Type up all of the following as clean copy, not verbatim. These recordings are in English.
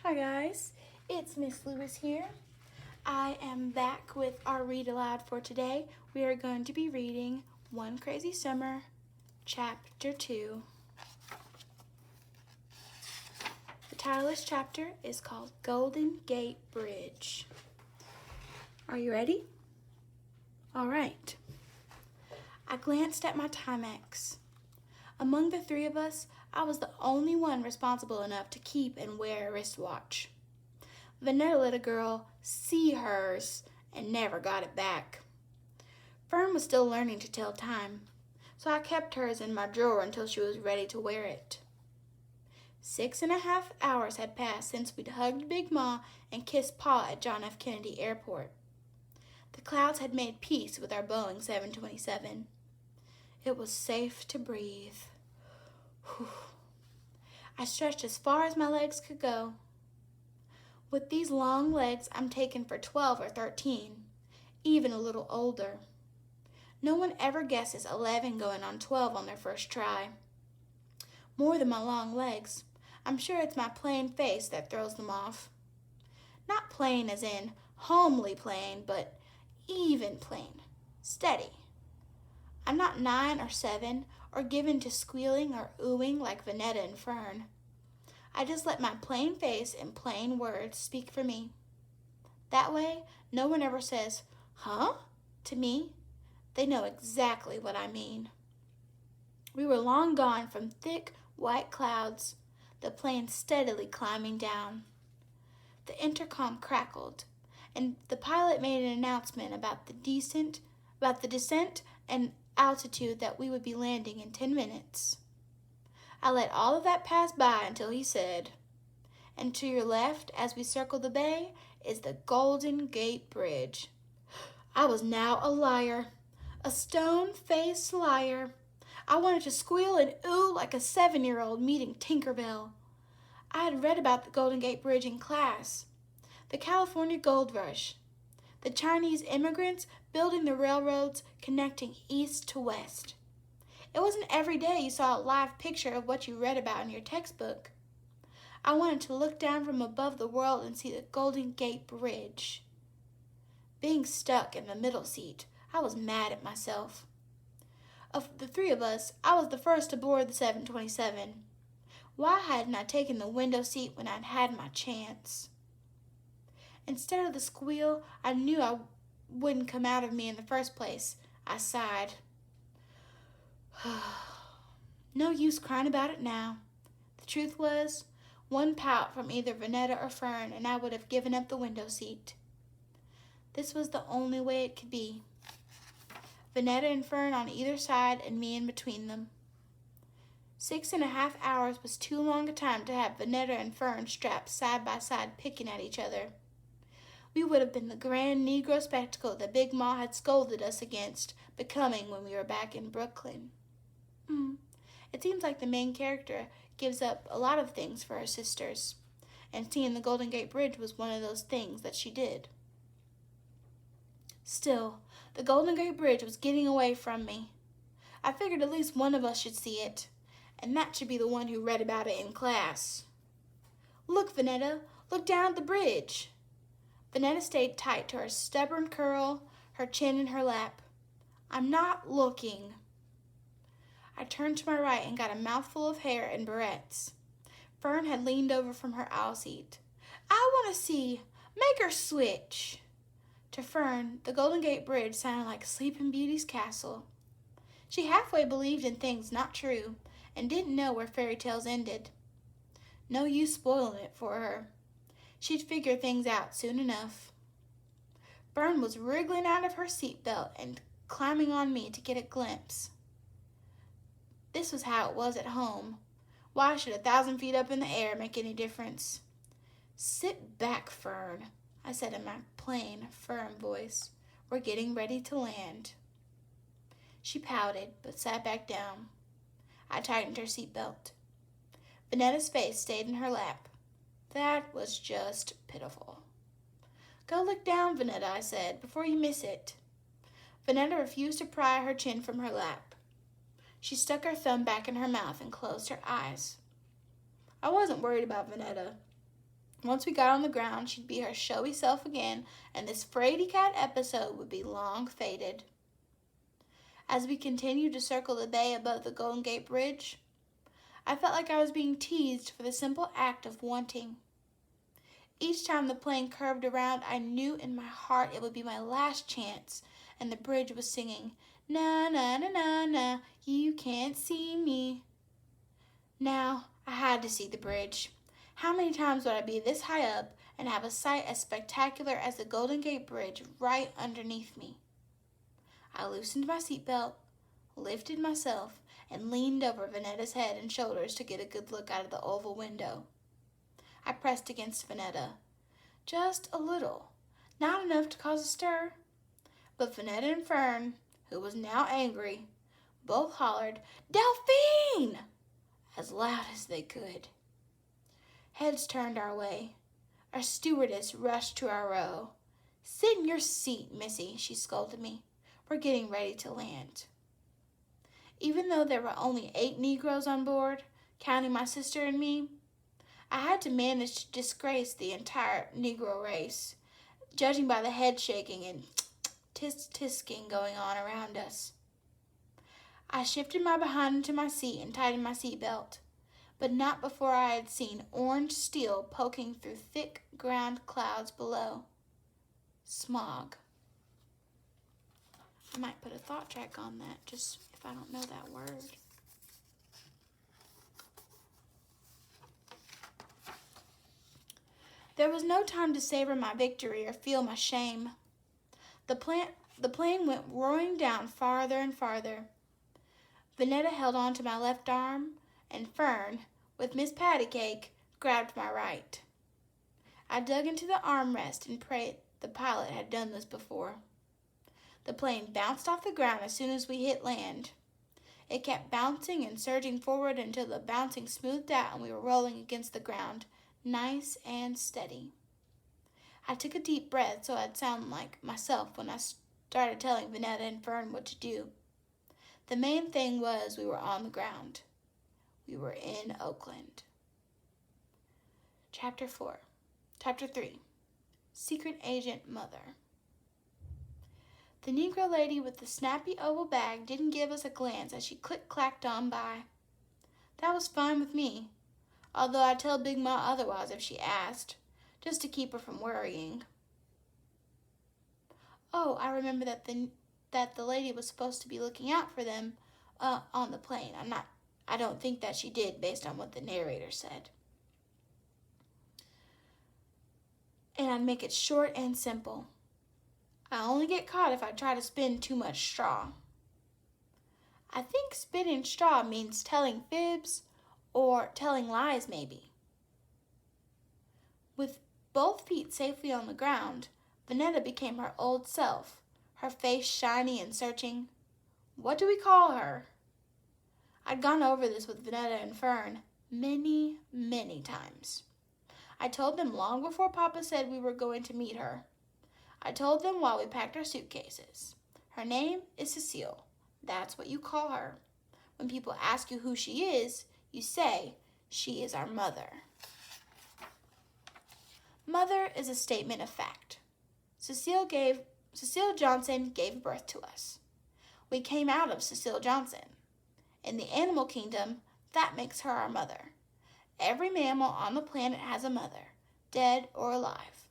Hi guys, it's Miss Lewis here. I am back with our read aloud for today. We are going to be reading One Crazy Summer, Chapter 2. The title of this chapter is called Golden Gate Bridge. Are you ready? All right. I glanced at my Timex. Among the three of us, I was the only one responsible enough to keep and wear a wristwatch. Vanessa let a girl see hers and never got it back. Fern was still learning to tell time, so I kept hers in my drawer until she was ready to wear it. 6.5 hours had passed since we'd hugged Big Ma and kissed Pa at John F. Kennedy Airport. The clouds had made peace with our Boeing 727. It was safe to breathe. Whew. I stretched as far as my legs could go. With these long legs, I'm taken for 12 or 13, even a little older. No one ever guesses 11 going on 12 on their first try. More than my long legs, I'm sure it's my plain face that throws them off. Not plain as in homely plain, but even plain, steady. I'm not 9 or 7 or given to squealing or oohing like Vanessa and Fern. I just let my plain face and plain words speak for me. That way, no one ever says, "Huh?" to me. They know exactly what I mean. We were long gone from thick white clouds, the plane steadily climbing down. The intercom crackled, and the pilot made an announcement about the descent and altitude that we would be landing in 10 minutes. I let all of that pass by until he said, "And to your left, as we circle the bay, is the Golden Gate Bridge." I was now a liar, a stone-faced liar. I wanted to squeal and ooh like a 7-year-old meeting Tinkerbell. I had read about the Golden Gate Bridge in class, the California Gold Rush, the Chinese immigrants building the railroads connecting east to west. It wasn't every day you saw a live picture of what you read about in your textbook. I wanted to look down from above the world and see the Golden Gate Bridge. Being stuck in the middle seat, I was mad at myself. Of the three of us, I was the first aboard the 727. Why hadn't I taken the window seat when I'd had my chance? Instead of the squeal I knew I wouldn't come out of me in the first place, I sighed. No use crying about it now. The truth was, one pout from either Vanessa or Fern and I would have given up the window seat. This was the only way it could be. Vanessa and Fern on either side and me in between them. 6.5 hours was too long a time to have Vanessa and Fern strapped side by side picking at each other. We would have been the grand Negro spectacle that Big Ma had scolded us against becoming when we were back in Brooklyn. It seems like the main character gives up a lot of things for her sisters, and seeing the Golden Gate Bridge was one of those things that she did. Still, the Golden Gate Bridge was getting away from me. I figured at least one of us should see it, and that should be the one who read about it in class. "Look, Vanessa, look down at the bridge." Vanessa stayed tight to her stubborn curl, her chin in her lap. "I'm not looking." I turned to my right and got a mouthful of hair and barrettes. Fern had leaned over from her aisle seat. "I want to see. Make her switch." To Fern, the Golden Gate Bridge sounded like Sleeping Beauty's castle. She halfway believed in things not true and didn't know where fairy tales ended. No use spoiling it for her. She'd figure things out soon enough. Fern was wriggling out of her seatbelt and climbing on me to get a glimpse. This was how it was at home. Why should 1,000 feet up in the air make any difference? "Sit back, Fern," I said in my plain, firm voice. "We're getting ready to land." She pouted, but sat back down. I tightened her seatbelt. Vanessa's face stayed in her lap. That was just pitiful. "Go look down, Vanessa," I said, "before you miss it." Vanessa refused to pry her chin from her lap. She stuck her thumb back in her mouth and closed her eyes. I wasn't worried about Vanessa. Once we got on the ground, she'd be her showy self again, and this fraidy cat episode would be long faded. As we continued to circle the bay above the Golden Gate Bridge, I felt like I was being teased for the simple act of wanting. Each time the plane curved around, I knew in my heart it would be my last chance, and the bridge was singing, "Na na na na na, you can't see me." Now, I had to see the bridge. How many times would I be this high up and have a sight as spectacular as the Golden Gate Bridge right underneath me? I loosened my seatbelt, lifted myself, and leaned over Vanetta's head and shoulders to get a good look out of the oval window. I pressed against Vanetta, just a little, not enough to cause a stir. But Vanetta and Fern, who was now angry, both hollered, "Delphine!" as loud as they could. Heads turned our way. Our stewardess rushed to our row. "Sit in your seat, missy," she scolded me. "We're getting ready to land." Even though there were only 8 Negroes on board, counting my sister and me, I had to manage to disgrace the entire Negro race, judging by the head shaking and tisk-tisking going on around us. I shifted my behind into my seat and tightened my seatbelt, but not before I had seen orange steel poking through thick ground clouds below. Smog. I might put a thought track on that, just if I don't know that word. There was no time to savor my victory or feel my shame. The plane went roaring down farther and farther. Vanetta held on to my left arm, and Fern, with Miss Pattycake, grabbed my right. I dug into the armrest and prayed the pilot had done this before. The plane bounced off the ground as soon as we hit land. It kept bouncing and surging forward until the bouncing smoothed out and we were rolling against the ground, nice and steady. I took a deep breath so I'd sound like myself when I started telling Vanetta and Fern what to do. The main thing was we were on the ground. We were in Oakland. Chapter 3. Secret Agent Mother. The Negro lady with the snappy oval bag didn't give us a glance as she click-clacked on by. That was fine with me, although I'd tell Big Ma otherwise if she asked, just to keep her from worrying. Oh, I remember that the lady was supposed to be looking out for them on the plane. I don't think that she did based on what the narrator said. And I'd make it short and simple. I only get caught if I try to spin too much straw. I think spinning straw means telling fibs or telling lies maybe. With both feet safely on the ground, Vanetta became her old self, her face shiny and searching. What do we call her? I'd gone over this with Vanetta and Fern many, many times. I told them long before Papa said we were going to meet her. I told them while we packed our suitcases. Her name is Cecile. That's what you call her. When people ask you who she is, you say, she is our mother. Mother is a statement of fact. Cecile Johnson gave birth to us. We came out of Cecile Johnson. In the animal kingdom, that makes her our mother. Every mammal on the planet has a mother, dead or alive.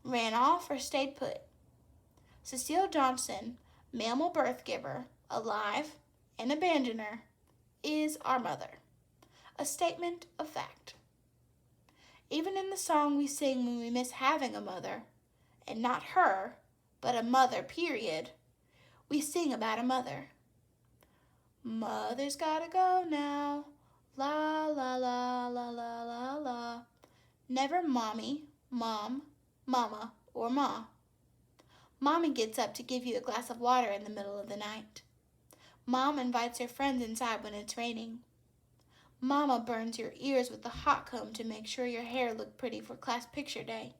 Ran off or stayed put. Cecile Johnson, mammal birth giver, alive and abandoner, is our mother. A statement of fact. Even in the song we sing when we miss having a mother, and not her, but a mother, period, we sing about a mother. Mother's gotta go now, la la la la la la la. Never mommy, mom, mama, or ma. Mommy gets up to give you a glass of water in the middle of the night. Mom invites her friends inside when it's raining. Mama burns your ears with a hot comb to make sure your hair look pretty for class picture day.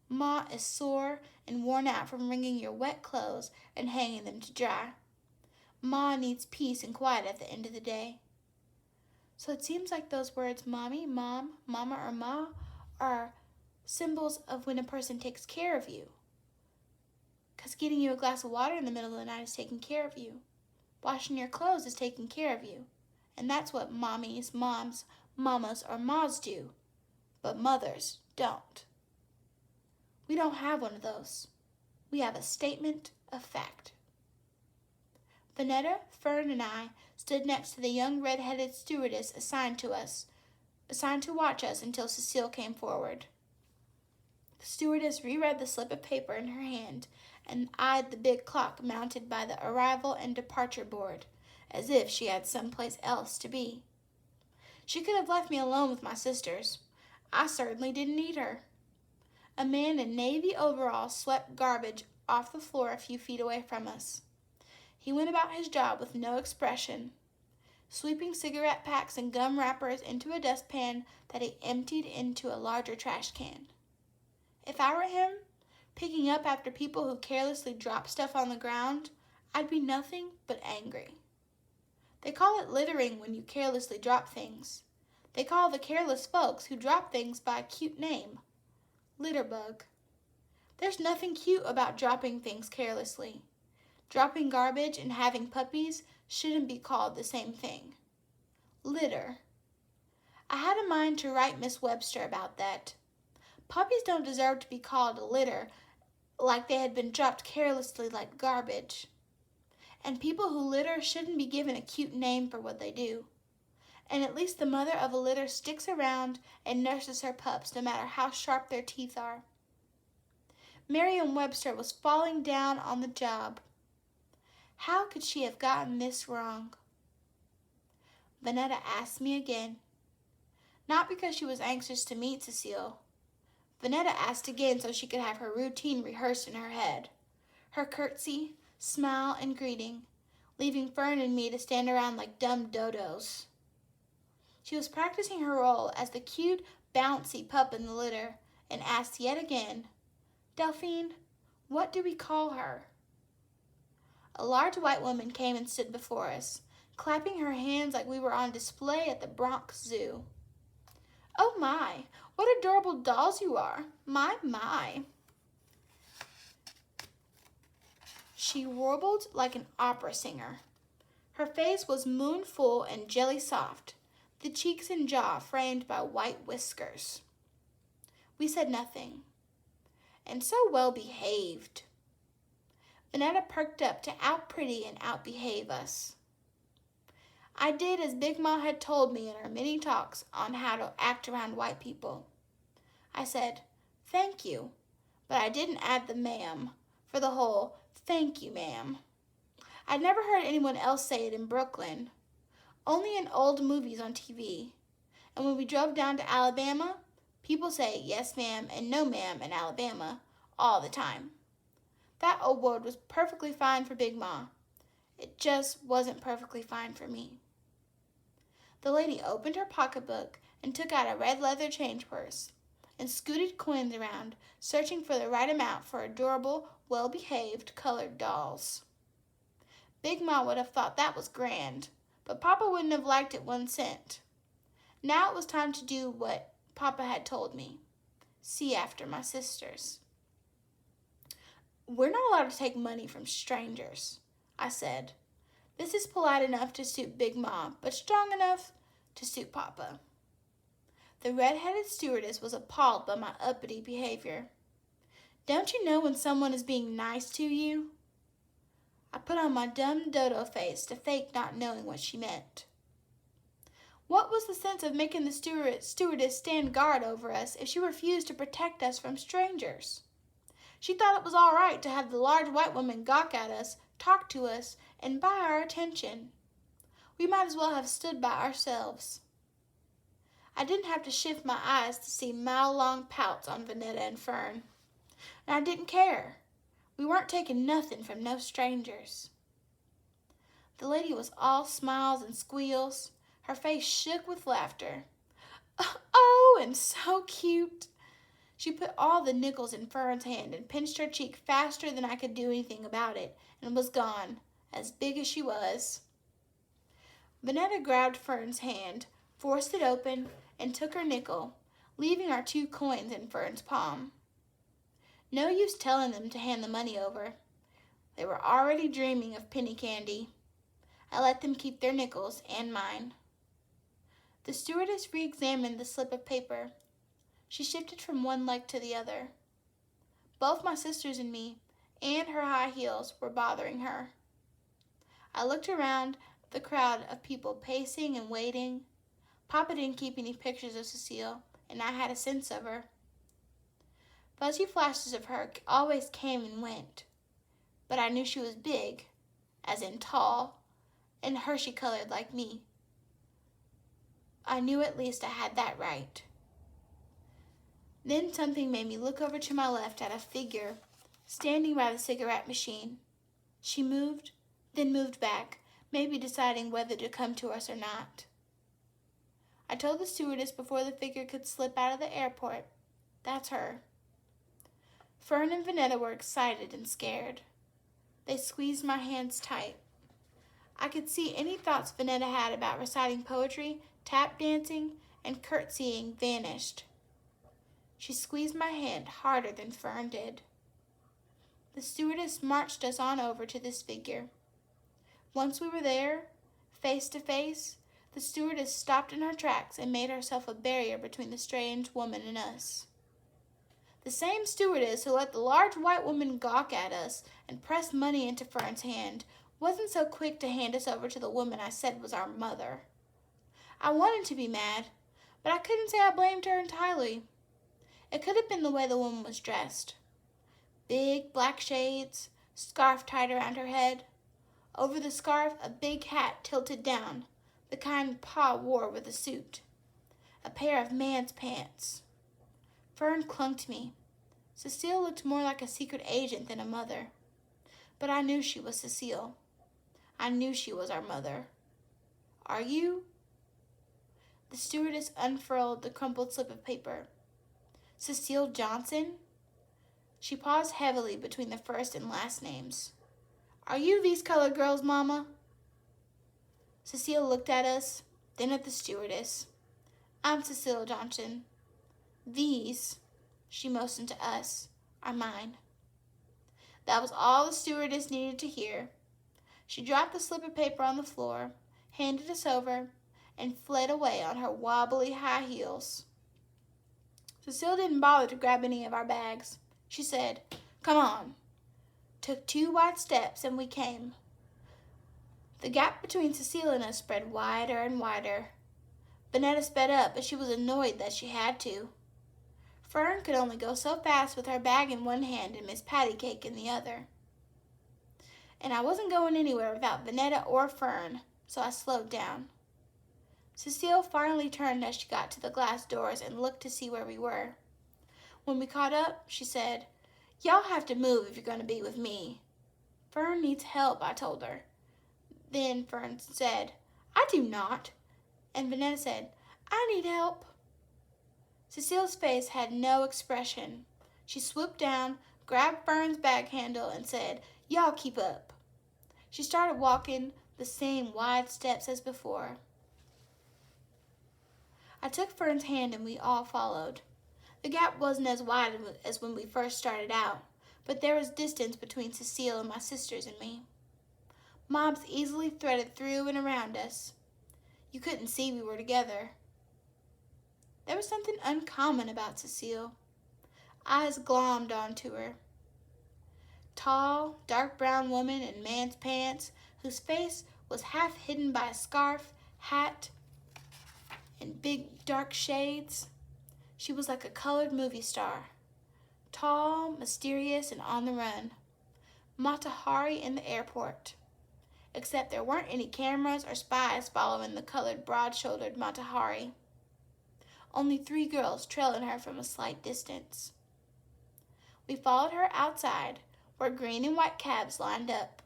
Ma is sore and worn out from wringing your wet clothes and hanging them to dry. Ma needs peace and quiet at the end of the day. So it seems like those words mommy, mom, mama, or ma are symbols of when a person takes care of you. Because getting you a glass of water in the middle of the night is taking care of you. Washing your clothes is taking care of you. And that's what mommies, moms, mamas, or mas do. But mothers don't. We don't have one of those. We have a statement of fact. Vanetta, Fern, and I stood next to the young red-headed stewardess assigned to watch us until Cecile came forward. The stewardess reread the slip of paper in her hand and eyed the big clock mounted by the arrival and departure board, as if she had someplace else to be. She could have left me alone with my sisters. I certainly didn't need her. A man in navy overalls swept garbage off the floor a few feet away from us. He went about his job with no expression, sweeping cigarette packs and gum wrappers into a dustpan that he emptied into a larger trash can. If I were him, picking up after people who carelessly drop stuff on the ground, I'd be nothing but angry. They call it littering when you carelessly drop things. They call the careless folks who drop things by a cute name, litterbug. There's nothing cute about dropping things carelessly. Dropping garbage and having puppies shouldn't be called the same thing. Litter. I had a mind to write Miss Webster about that. Puppies don't deserve to be called a litter like they had been dropped carelessly like garbage. And people who litter shouldn't be given a cute name for what they do. And at least the mother of a litter sticks around and nurses her pups no matter how sharp their teeth are. Merriam-Webster was falling down on the job. How could she have gotten this wrong? Vanetta asked me again. Not because she was anxious to meet Cecile. Vanetta asked again so she could have her routine rehearsed in her head. Her curtsy, smile, and greeting, leaving Fern and me to stand around like dumb dodos. She was practicing her role as the cute, bouncy pup in the litter and asked yet again, Delphine, what do we call her? A large white woman came and stood before us, clapping her hands like we were on display at the Bronx Zoo. Oh my, what adorable dolls you are. My. She warbled like an opera singer. Her face was moon-full and jelly-soft, the cheeks and jaw framed by white whiskers. We said nothing. And so well-behaved. Vanetta perked up to out-pretty and out-behave us. I did as Big Ma had told me in our many talks on how to act around white people. I said, thank you, but I didn't add the ma'am for the whole thank you, ma'am. I'd never heard anyone else say it in Brooklyn, only in old movies on TV. And when we drove down to Alabama, people say yes, ma'am, and no, ma'am in Alabama all the time. That old word was perfectly fine for Big Ma. It just wasn't perfectly fine for me. The lady opened her pocketbook and took out a red leather change purse and scooted coins around, searching for the right amount for adorable, well-behaved colored dolls. Big Ma would have thought that was grand, but Papa wouldn't have liked it 1 cent. Now it was time to do what Papa had told me. See after my sisters. We're not allowed to take money from strangers, I said. This is polite enough to suit Big Ma, but strong enough to suit Papa. The red-headed stewardess was appalled by my uppity behavior. Don't you know when someone is being nice to you? I put on my dumb dodo face to fake not knowing what she meant. What was the sense of making the stewardess stand guard over us if she refused to protect us from strangers? She thought it was all right to have the large white woman gawk at us, talk to us, and buy our attention. We might as well have stood by ourselves. I didn't have to shift my eyes to see mile-long pouts on Vanetta and Fern. And I didn't care. We weren't taking nothing from no strangers. The lady was all smiles and squeals. Her face shook with laughter. Oh, and so cute. She put all the nickels in Fern's hand and pinched her cheek faster than I could do anything about it, and was gone, as big as she was. Vanetta grabbed Fern's hand, forced it open, and took her nickel, leaving our 2 coins in Fern's palm. No use telling them to hand the money over. They were already dreaming of penny candy. I let them keep their nickels and mine. The stewardess re-examined the slip of paper. She shifted from one leg to the other. Both my sisters and me, and her high heels, were bothering her. I looked around the crowd of people pacing and waiting. Papa didn't keep any pictures of Cecile, and I had a sense of her. Fuzzy flashes of her always came and went, but I knew she was big, as in tall, and Hershey-colored like me. I knew at least I had that right. Then something made me look over to my left at a figure standing by the cigarette machine. She moved, then moved back, maybe deciding whether to come to us or not. I told the stewardess before the figure could slip out of the airport, "That's her." Fern and Vanetta were excited and scared. They squeezed my hands tight. I could see any thoughts Vanetta had about reciting poetry, tap dancing, and curtsying vanished. She squeezed my hand harder than Fern did. The stewardess marched us on over to this figure. Once we were there, face to face, the stewardess stopped in her tracks and made herself a barrier between the strange woman and us. The same stewardess who let the large white woman gawk at us and press money into Fern's hand wasn't so quick to hand us over to the woman I said was our mother. I wanted to be mad, but I couldn't say I blamed her entirely. It could have been the way the woman was dressed. Big black shades, scarf tied around her head. Over the scarf, a big hat tilted down, the kind Pa wore with a suit. A pair of man's pants. Fern clung to me. Cecile looked more like a secret agent than a mother. But I knew she was Cecile. I knew she was our mother. "Are you?" The stewardess unfurled the crumpled slip of paper. "Cecile Johnson?" She paused heavily between the first and last names. "Are you these colored girls, Mama?" Cecile looked at us, then at the stewardess. "I'm Cecile Johnson. These," she motioned to us, "are mine." That was all the stewardess needed to hear. She dropped the slip of paper on the floor, handed us over, and fled away on her wobbly high heels. Cecile didn't bother to grab any of our bags. She said, "Come on." Took 2 wide steps and we came. The gap between Cecile and us spread wider and wider. Vanetta sped up, but she was annoyed that she had to. Fern could only go so fast with her bag in one hand and Miss Patty Cake in the other. And I wasn't going anywhere without Vanetta or Fern, so I slowed down. Cecile finally turned as she got to the glass doors and looked to see where we were. When we caught up, she said, "Y'all have to move if you're going to be with me." "Fern needs help," I told her. Then Fern said, "I do not." And Vanetta said, "I need help." Cecile's face had no expression. She swooped down, grabbed Fern's bag handle, and said, "Y'all keep up." She started walking the same wide steps as before. I took Fern's hand and we all followed. The gap wasn't as wide as when we first started out, but there was distance between Cecile and my sisters and me. Mobs easily threaded through and around us. You couldn't see we were together. There was something uncommon about Cecile. Eyes glommed onto her. Tall, dark brown woman in man's pants, whose face was half hidden by a scarf, hat, and big dark shades. She was like a colored movie star. Tall, mysterious, and on the run. Mata Hari in the airport. Except there weren't any cameras or spies following the colored, broad-shouldered Mata Hari. Only 3 girls trailing her from a slight distance. We followed her outside, where green and white cabs lined up.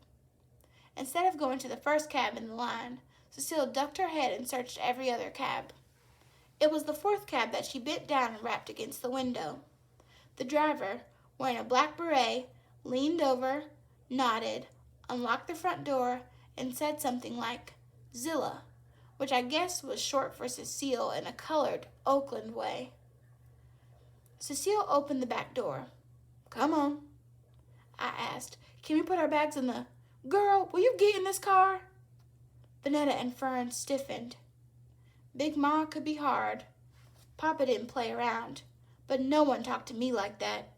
Instead of going to the first cab in the line, Cecile ducked her head and searched every other cab. It was the 4th cab that she bent down and rapped against the window. The driver, wearing a black beret, leaned over, nodded, unlocked the front door, and said something like, "Zilla," which I guessed was short for Cecile in a colored Oakland way. Cecile opened the back door. "Come on," I asked. "Can we put our bags in the—" "Girl, will you get in this car?" Vanetta and Fern stiffened. Big Ma could be hard. Papa didn't play around, but no one talked to me like that.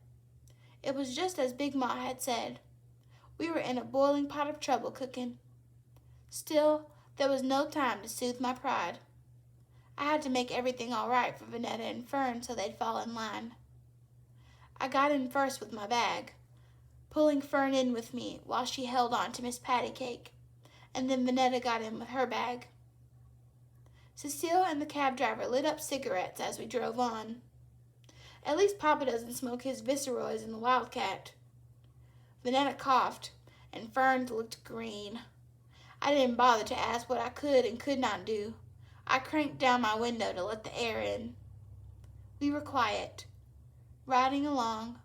It was just as Big Ma had said. We were in a boiling pot of trouble cooking. Still, there was no time to soothe my pride. I had to make everything all right for Vanetta and Fern so they'd fall in line. I got in first with my bag, pulling Fern in with me while she held on to Miss Patty Cake, and then Vanetta got in with her bag. Cecile and the cab driver lit up cigarettes as we drove on. At least Papa doesn't smoke his Viceroys in the Wildcat. Vanetta coughed, and Fern looked green. I didn't bother to ask what I could and could not do. I cranked down my window to let the air in. We were quiet, riding along,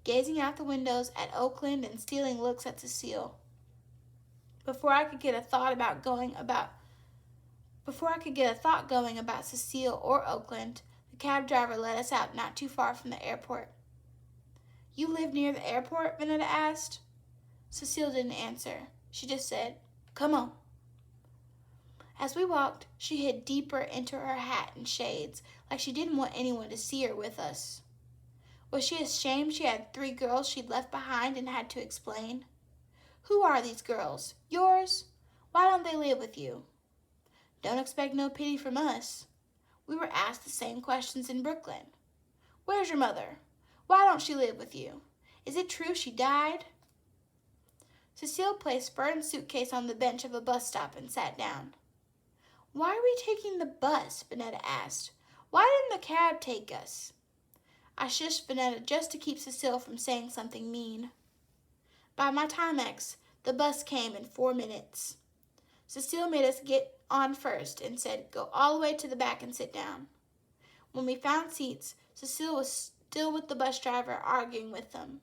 gazing out the windows at Oakland and stealing looks at Cecile. Before I could get a thought going about Cecile or Oakland, the cab driver let us out not too far from the airport. "You live near the airport?" Vanetta asked. Cecile didn't answer. She just said, "Come on." As we walked, she hid deeper into her hat and shades, like she didn't want anyone to see her with us. Was she ashamed she had 3 girls she'd left behind and had to explain? "Who are these girls? Yours? Why don't they live with you?" Don't expect no pity from us. We were asked the same questions in Brooklyn. "Where's your mother? Why don't she live with you? Is it true she died?" Cecile placed Fern's suitcase on the bench of a bus stop and sat down. "Why are we taking the bus?" Vanetta asked. "Why didn't the cab take us?" I shushed Vanetta just to keep Cecile from saying something mean. By my Timex, the bus came in 4 minutes. Cecile made us get on first and said, "Go all the way to the back and sit down." When we found seats, Cecile was still with the bus driver, arguing with them.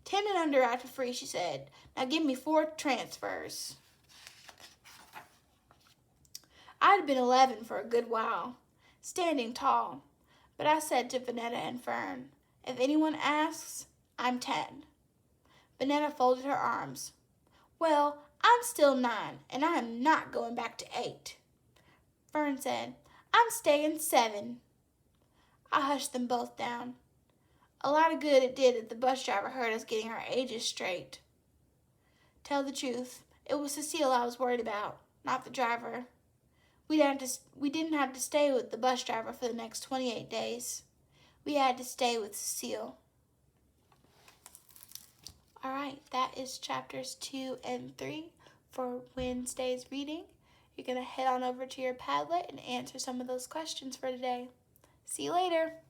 10 and under ride for free," she said. "Now give me 4 transfers." I'd been 11 for a good while, standing tall, but I said to Vanetta and Fern, "If anyone asks, I'm 10. Vanetta folded her arms. "Well, I'm still 9, and I am not going back to 8. Fern said, "I'm staying 7. I hushed them both down. A lot of good it did that the bus driver heard us getting our ages straight. Tell the truth, it was Cecile I was worried about, not the driver. We didn't have to stay with the bus driver for the next 28 days. We had to stay with Cecile. All right, that is chapters 2 and 3 for Wednesday's reading. You're going to head on over to your Padlet and answer some of those questions for today. See you later.